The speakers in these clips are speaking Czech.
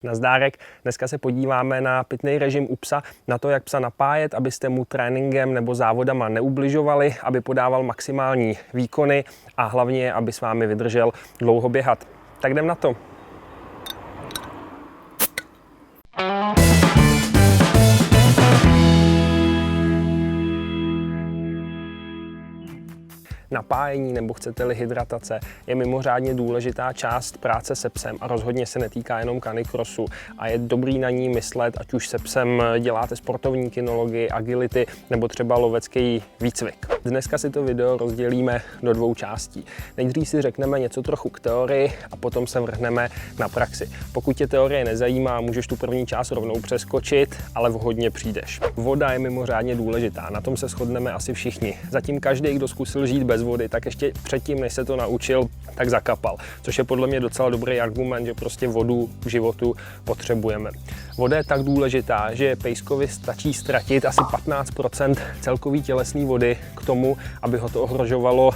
Nazdárek, dneska se podíváme na pitný režim u psa, na to, jak psa napájet, abyste mu tréninkem nebo závodama neubližovali, aby podával maximální výkony a hlavně, aby s vámi vydržel dlouho běhat. Tak jdem na to. Napájení nebo chcete-li hydratace je mimořádně důležitá část práce se psem a rozhodně se netýká jenom canicrossu a je dobrý na ní myslet, ať už se psem děláte sportovní kinologii, agility nebo třeba lovecký výcvik. Dneska si to video rozdělíme do dvou částí. Nejdřív si řekneme něco trochu k teorii a potom se vrhneme na praxi. Pokud tě teorie nezajímá, můžeš tu první část rovnou přeskočit, ale vhodně přijdeš. Voda je mimořádně důležitá, na tom se shodneme asi všichni. Zatím každý, kdo zkusil žít bez vody, tak ještě předtím, než se to naučil, tak zakapal. Což je podle mě docela dobrý argument, že prostě vodu v životu potřebujeme. Voda je tak důležitá, že pejskovi stačí ztratit asi 15% celkové tělesné vody k tomu, aby ho to ohrožovalo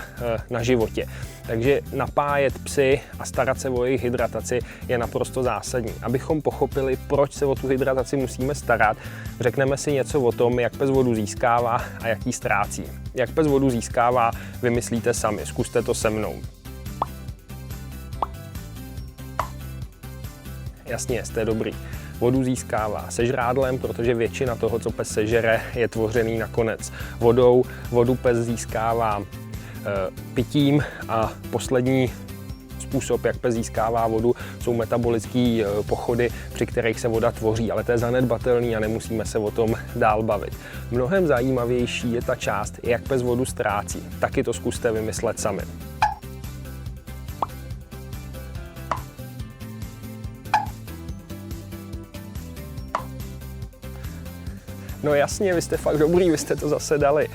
na životě. Takže napájet psy a starat se o jejich hydrataci je naprosto zásadní. Abychom pochopili, proč se o tu hydrataci musíme starat, řekneme si něco o tom, jak pes vodu získává a jak ji ztrácí. Jak pes vodu získává, vymyslíte sami, zkuste to se mnou. Jasně, jste dobrý. Vodu získává sežrádlem, protože většina toho, co pes sežere, je tvořený nakonec vodou. Vodu pes získává pitím a poslední způsob, jak pes získává vodu, jsou metabolické pochody, při kterých se voda tvoří, ale to je zanedbatelný a nemusíme se o tom dál bavit. Mnohem zajímavější je ta část, jak pes vodu ztrácí. Taky to zkuste vymyslet sami. No jasně, vy jste fakt dobrý, vy jste to zase dali.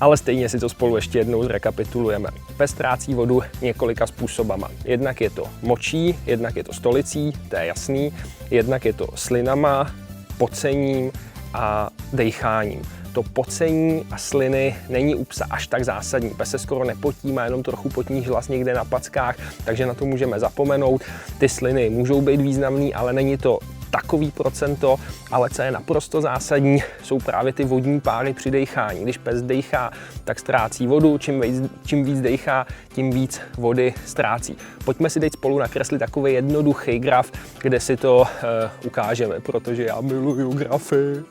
Ale stejně si to spolu ještě jednou zrekapitulujeme. Pes ztrácí vodu několika způsobama. Jednak je to močí, jednak je to stolicí, to je jasný, jednak je to slinama, pocením a dejcháním. To pocení a sliny není u psa až tak zásadní. Pes se skoro nepotí, má jenom trochu potní žlas někde na packách, takže na to můžeme zapomenout. Ty sliny můžou být významný, ale není to takový procento, ale co je naprosto zásadní, jsou právě ty vodní páry při dejchání. Když pes dejchá, tak ztrácí vodu, čím víc dejchá, tím víc vody ztrácí. Pojďme si teď spolu nakreslit takový jednoduchý graf, kde si to ukážeme, protože já miluju grafy.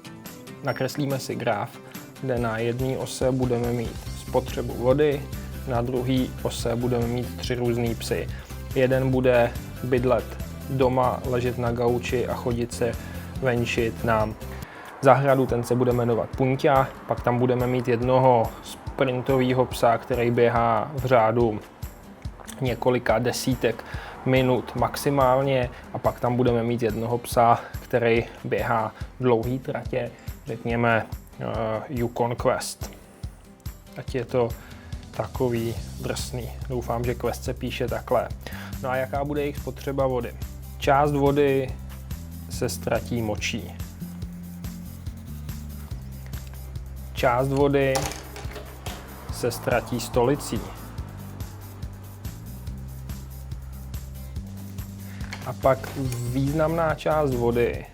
Nakreslíme si graf, kde na jedné ose budeme mít spotřebu vody, na druhé ose budeme mít 3 různý psy. Jeden bude bydlet doma, ležet na gauči a chodit se venčit na zahradu, ten se bude jmenovat Punťa, pak tam budeme mít jednoho sprintového psa, který běhá v řádu několika desítek minut maximálně a pak tam budeme mít jednoho psa, který běhá dlouhý tratě, řekněme Yukon Quest. Ať je to takový drsný. Doufám, že Quest se píše takhle. No a jaká bude jejich spotřeba vody? Část vody se ztratí močí. Část vody se ztratí stolicí. A pak významná část vody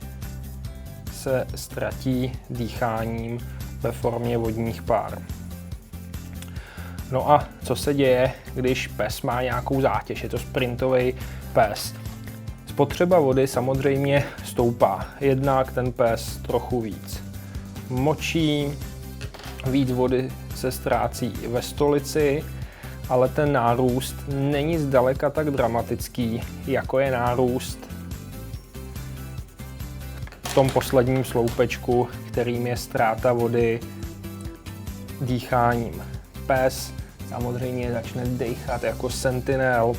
se ztratí dýcháním ve formě vodních pár. No a co se děje, když pes má nějakou zátěž? Je to sprintový pes. Spotřeba vody samozřejmě stoupá. Jednak ten pes trochu víc močí, víc vody se ztrácí i ve stolici, ale ten nárůst není zdaleka tak dramatický, jako je nárůst v tom posledním sloupečku, kterým je ztráta vody dýcháním. Pes samozřejmě začne dejchat jako sentinel,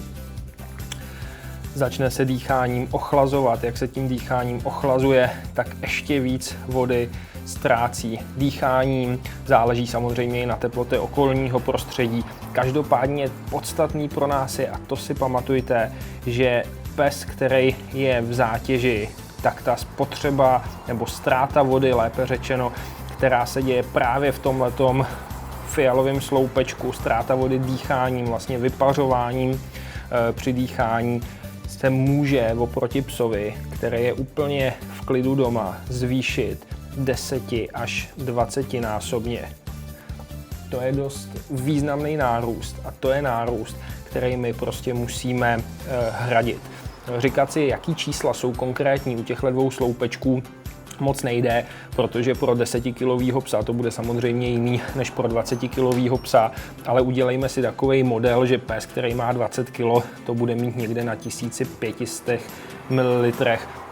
začne se dýcháním ochlazovat. Jak se tím dýcháním ochlazuje, tak ještě víc vody ztrácí dýcháním. Záleží samozřejmě i na teplotě okolního prostředí. Každopádně podstatný pro nás je, a to si pamatujte, že pes, který je v zátěži, tak ta spotřeba nebo ztráta vody, lépe řečeno, která se děje právě v tomhletom fialovém sloupečku, ztráta vody dýcháním, vlastně vypařováním při dýchání, se může oproti psovi, který je úplně v klidu doma, zvýšit 10 až 20 násobně. To je dost významný nárůst a to je nárůst, který my prostě musíme hradit. Říkat si, jaký čísla jsou konkrétní u těchto dvou sloupečků, moc nejde, protože pro 10kilového psa to bude samozřejmě jiný než pro 20kilového psa, ale udělejme si takový model, že pes, který má 20 kg, to bude mít někde na 1500 ml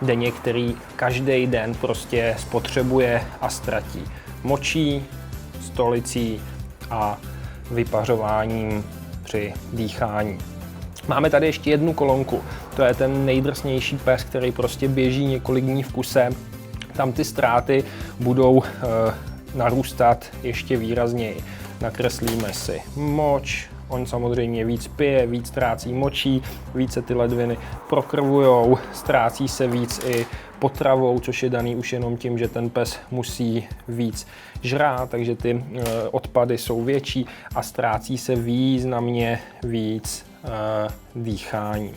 denně, který každý den prostě spotřebuje a ztratí močí, stolicí a vypařováním při dýchání. Máme tady ještě jednu kolonku, to je ten nejdrsnější pes, který prostě běží několik dní v kuse. Tam ty ztráty budou narůstat ještě výrazněji. Nakreslíme si moč, on samozřejmě víc pije, víc ztrácí močí, více ty ledviny prokrvujou, ztrácí se víc i potravou, což je daný už jenom tím, že ten pes musí víc žrát, takže ty odpady jsou větší a ztrácí se významně víc dýchání.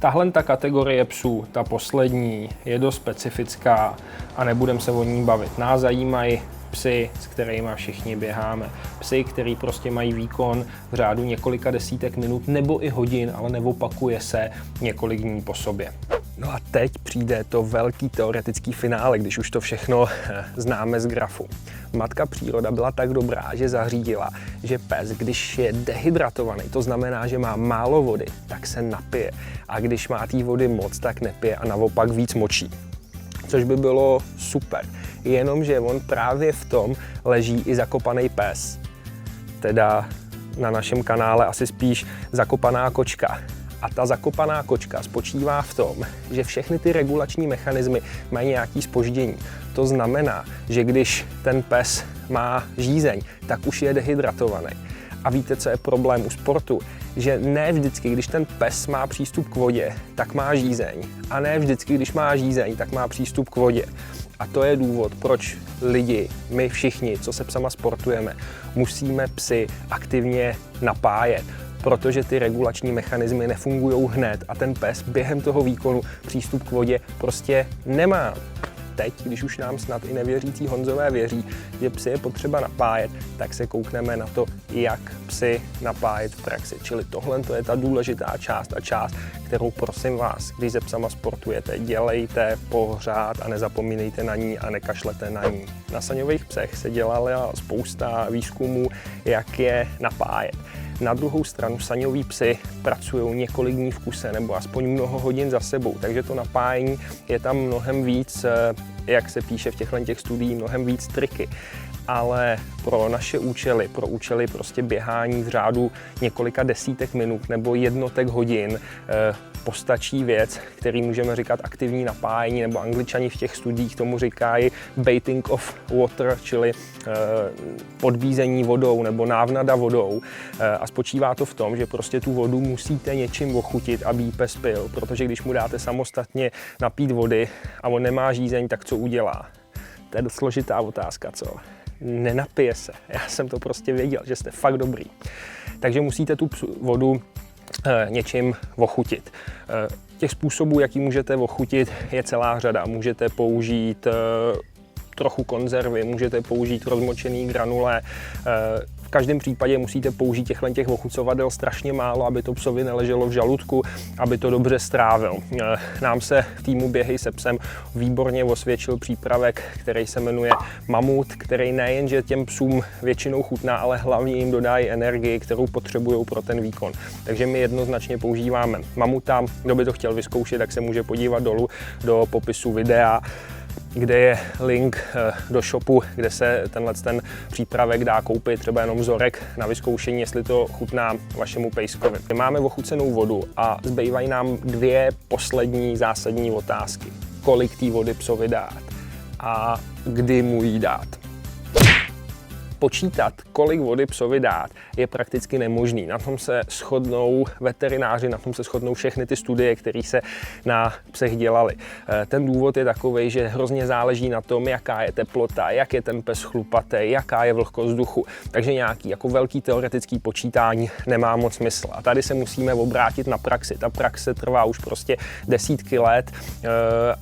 Tahle ta kategorie psů, ta poslední, je dost specifická a nebudeme se o ní bavit. Nás zajímají psy, s kterými všichni běháme. Psy, který prostě mají výkon v řádu několika desítek minut nebo i hodin, ale neopakuje se několik dní po sobě. No a teď přijde to velký teoretický finále, když už to všechno známe z grafu. Matka příroda byla tak dobrá, že zařídila, že pes, když je dehydratovaný, to znamená, že má málo vody, tak se napije. A když má té vody moc, tak nepije a naopak víc močí. Což by bylo super. Jenomže on právě v tom leží i zakopaný pes. Teda na našem kanále asi spíš zakopaná kočka. A ta zakopaná kočka spočívá v tom, že všechny ty regulační mechanismy mají nějaké zpoždění. To znamená, že když ten pes má žízeň, tak už je dehydratovaný. A víte, co je problém u sportu? Že ne vždycky, když ten pes má přístup k vodě, tak má žízeň. A ne vždycky, když má žízeň, tak má přístup k vodě. A to je důvod, proč lidi, my všichni, co se psama sportujeme, musíme psy aktivně napájet. Protože ty regulační mechanismy nefungují hned a ten pes během toho výkonu přístup k vodě prostě nemá. Teď, když už nám snad i nevěřící Honzové věří, že psy je potřeba napájet, tak se koukneme na to, jak psy napájet v praxi. Čili tohle to je ta důležitá část a část, kterou prosím vás, když se psama sportujete, dělejte pořád a nezapomínejte na ní a nekašlete na ní. Na saňových psech se dělala spousta výzkumů, jak je napájet. Na druhou stranu saňoví psy pracují několik dní v kuse nebo aspoň mnoho hodin za sebou, takže to napájení je tam mnohem víc, jak se píše v těch studiích, mnohem víc triky. Ale pro naše účely, pro účely prostě běhání v řádu několika desítek minut nebo jednotek hodin postačí věc, který můžeme říkat aktivní napájení, nebo Angličani v těch studiích tomu říkají baiting of water, čili podbízení vodou nebo návnada vodou. A spočívá to v tom, že prostě tu vodu musíte něčím ochutit, aby ji pes pil, protože když mu dáte samostatně napít vody a on nemá žízeň, tak co udělá? To je dost složitá otázka, co? Nenapije se. Já jsem to prostě věděl, že jste fakt dobrý. Takže musíte tu vodu něčím ochutit. Těch způsobů, jaký můžete ochutit, je celá řada. Můžete použít trochu konzervy, můžete použít rozmočený granule. V každém případě musíte použít těch ochucovadel strašně málo, aby to psovi neleželo v žaludku, aby to dobře strávil. Nám se v týmu Běhej se psem výborně osvědčil přípravek, který se jmenuje Mamut, který nejenže těm psům většinou chutná, ale hlavně jim dodá energii, kterou potřebují pro ten výkon. Takže my jednoznačně používáme Mamuta. Kdo by to chtěl vyzkoušet, tak se může podívat dolů do popisu videa, kde je link do shopu, kde se ten přípravek dá koupit, třeba jenom vzorek na vyzkoušení, jestli to chutná vašemu pejskovi. Máme ochucenou vodu a zbývají nám dvě poslední zásadní otázky. Kolik té vody psovi dát a kdy mu ji dát. Spočítat, kolik vody psovi dát, je prakticky nemožný. Na tom se shodnou veterináři, na tom se shodnou všechny ty studie, které se na psech dělaly. Ten důvod je takový, že hrozně záleží na tom, jaká je teplota, jak je ten pes chlupatý, jaká je vlhkost vzduchu. Takže nějaký jako velký teoretický počítání nemá moc smysl. A tady se musíme obrátit na praxi. Ta praxe trvá už prostě desítky let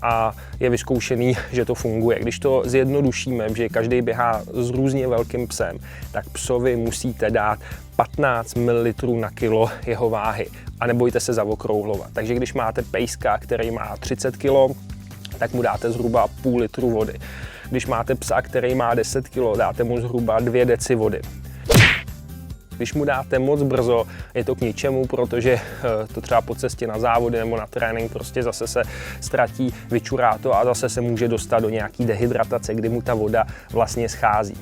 a je vyzkoušený, že to funguje. Když to zjednodušíme, že každý běhá s různě velkým psem, tak psovi musíte dát 15 ml na kilo jeho váhy. A nebojte se zaokrouhlovat. Takže když máte pejska, který má 30 kg, tak mu dáte zhruba půl litru vody. Když máte psa, který má 10 kg, dáte mu zhruba 2 deci vody. Když mu dáte moc brzo, je to k ničemu, protože to třeba po cestě na závody nebo na trénink prostě zase se ztratí, vyčurá to a zase se může dostat do nějaký dehydratace, kdy mu ta voda vlastně schází.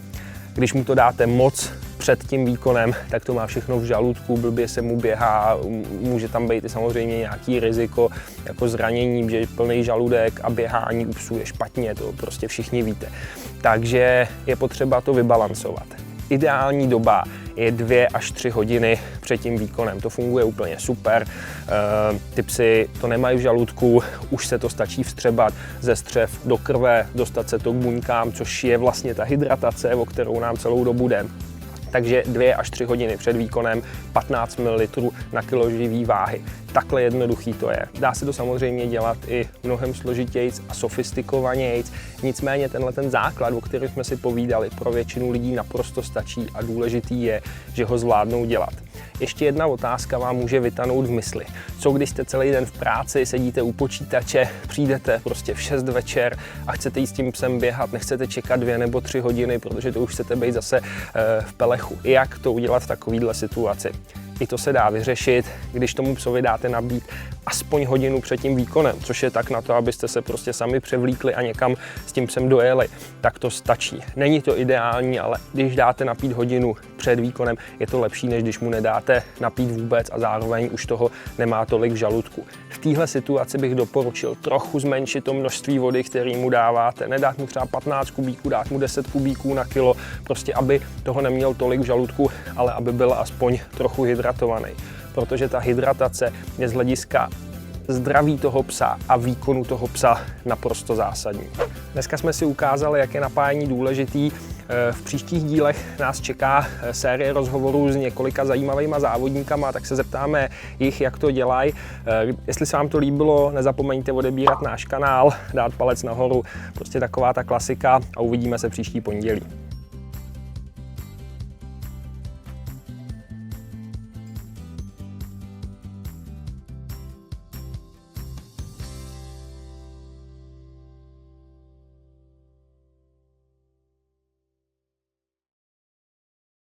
Když mu to dáte moc před tím výkonem, tak to má všechno v žaludku, blbě se mu běhá, může tam být i samozřejmě nějaký riziko jako zranění, že plný žaludek a běhání u psů je špatně, to prostě všichni víte. Takže je potřeba to vybalancovat. Ideální doba je 2 až 3 hodiny před tím výkonem. To funguje úplně super. Ty psy to nemají v žaludku, už se to stačí vstřebat ze střev do krve, dostat se to k buňkám, což je vlastně ta hydratace, o kterou nám celou dobu jde. Takže 2 až 3 hodiny před výkonem 15 ml na kilo živý váhy. Takhle jednoduchý to je. Dá se to samozřejmě dělat i mnohem složitějc a sofistikovanějc, nicméně tenhle ten základ, o kterém jsme si povídali, pro většinu lidí naprosto stačí a důležitý je, že ho zvládnou dělat. Ještě jedna otázka vám může vytanout v mysli. Co když jste celý den v práci, sedíte u počítače, přijdete prostě v 6 večer a chcete jít s tím psem běhat, nechcete čekat 2 nebo 3 hodiny, protože to už chcete být zase v pelechu. Jak to udělat v takovéhle situaci? I to se dá vyřešit, když tomu psovi dáte nabít aspoň hodinu před tím výkonem, což je tak na to, abyste se prostě sami převlíkli a někam s tím psem dojeli, tak to stačí. Není to ideální, ale když dáte napít hodinu před výkonem, je to lepší, než když mu nedáte napít vůbec a zároveň už toho nemá tolik v žaludku. V téhle situaci bych doporučil trochu zmenšit to množství vody, který mu dáváte, nedát mu třeba 15 kubíků, dát mu 10 kubíků na kilo, prostě aby toho neměl tolik v žaludku, ale aby byl aspoň trochu hydratovaný. Protože ta hydratace je z hlediska zdraví toho psa a výkonu toho psa naprosto zásadní. Dneska jsme si ukázali, jak je napájení důležitý. V příštích dílech nás čeká série rozhovorů s několika zajímavými závodníkama, tak se zeptáme jich, jak to dělají. Jestli se vám to líbilo, nezapomeňte odebírat náš kanál, dát palec nahoru, prostě taková ta klasika a uvidíme se příští pondělí.